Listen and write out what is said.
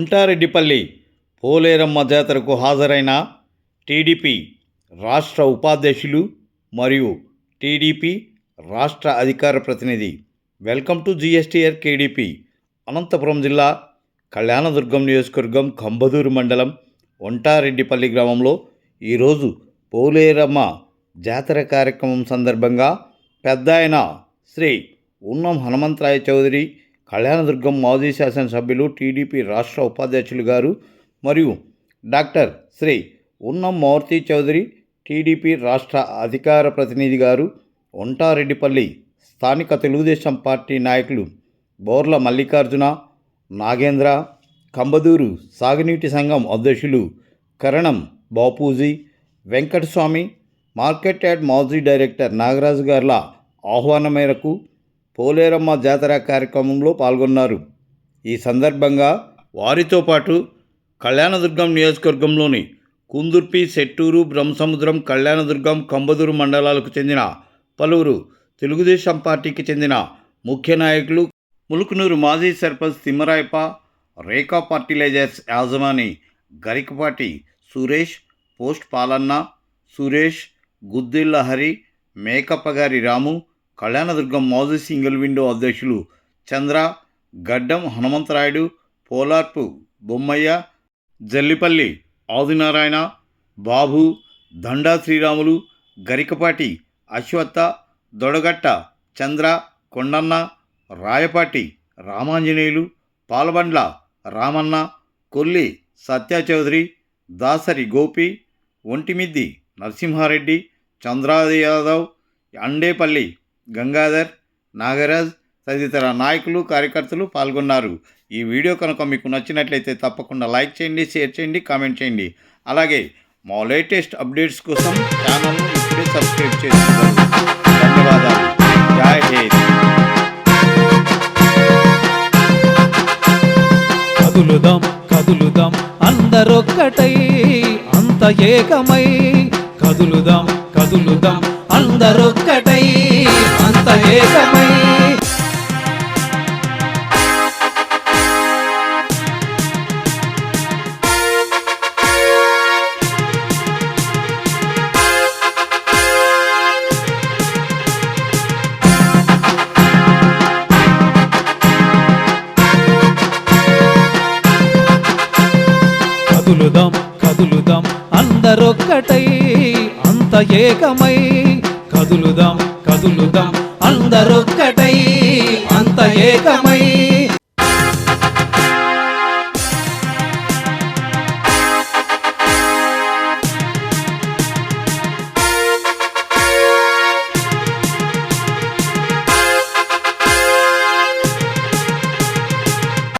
ఉంటారెడ్డిపల్లి పోలేరమ్మ జాతరకు హాజరైన టీడీపీ రాష్ట్ర ఉపాధ్యక్షులు మరియు టీడీపీ రాష్ట్ర అధికార ప్రతినిధి. వెల్కమ్ టు జిఎస్టీఆర్ కేడీపీ. అనంతపురం జిల్లా కళ్యాణదుర్గం నియోజకవర్గం కంబదూరు మండలం ఉంటారెడ్డిపల్లి గ్రామంలో ఈరోజు పోలేరమ్మ జాతర కార్యక్రమం సందర్భంగా పెద్దాయన శ్రీ ఉన్నం హనుమంతరాయ చౌదరి, కళ్యాణదుర్గం మాజీ శాసనసభ్యులు, టీడీపీ రాష్ట్ర ఉపాధ్యక్షులు గారు మరియు డాక్టర్ శ్రీ ఉన్నం మారుతి చౌదరి, టీడీపీ రాష్ట్ర అధికార ప్రతినిధి గారు, ఉంటారెడ్డిపల్లి స్థానిక తెలుగుదేశం పార్టీ నాయకులు బోర్ల మల్లికార్జున, నాగేంద్ర, కంబదూరు సాగునీటి సంఘం అధ్యక్షులు కరణం బాపూజీ, వెంకటస్వామి, మార్కెట్ యార్డ్ మాజీ డైరెక్టర్ నాగరాజు గార్ల ఆహ్వానం మేరకు పోలేరమ్మ జాతర కార్యక్రమంలో పాల్గొన్నారు. ఈ సందర్భంగా వారితో పాటు కళ్యాణదుర్గం నియోజకవర్గంలోని కుందుర్పి, సెట్టూరు, బ్రహ్మసముద్రం, కళ్యాణదుర్గం, కంబదూరు మండలాలకు చెందిన పలువురు తెలుగుదేశం పార్టీకి చెందిన ముఖ్య నాయకులు, ములుకునూరు మాజీ సర్పంచ్ తిమ్మరాయప్ప, రేఖా ఫర్టిలైజర్స్ యాజమాని గరికపాటి సురేష్, పోస్ట్ పాలన్న సురేష్, గుద్దిళ్ళ హరి, మేకప్పగారి రాము, కళ్యాణదుర్గం మాజీ సింగిల్ విండో అధ్యక్షులు చంద్ర, గడ్డం హనుమంతరాయుడు, పోలార్పు బొమ్మయ్య, జల్లిపల్లి ఆదినారాయణ, బాబు, దండా శ్రీరాములు, గరికపాటి అశ్వత్థ, దొడగట్ట చంద్ర, కొండన్న, రాయపాటి రామాంజనేయులు, పాలబండ్ల రామన్న, కొల్లి సత్యచౌదరి, దాసరి గోపి, ఒంటిమిద్ది నరసింహారెడ్డి, చంద్రాది యాదవ్, అండేపల్లి గంగాధర్, నాగరాజ్ తదితర నాయకులు, కార్యకర్తలు పాల్గొన్నారు. ఈ వీడియో కనుక మీకు నచ్చినట్లయితే తప్పకుండా లైక్ చేయండి, షేర్ చేయండి, కామెంట్ చేయండి. అలాగే మా లేటెస్ట్ అప్డేట్స్ కోసం ఛానల్ను ఇప్పుడే సబ్స్క్రైబ్ చేసుకోండి. ధన్యవాదాలు. జై హింద్. కదులుదాం కదులుదాం అందరొక్కటై అంత ఏకమై, కదులుదాం కదులుదాం అందరొక్కటై అంత ఏకమై. కదులుదాం కదులుదాం అందరొక్కటై అంత ఏకమై, కదులుదాం కదులుదాం అందరొక్కటై అంత ఏకమై.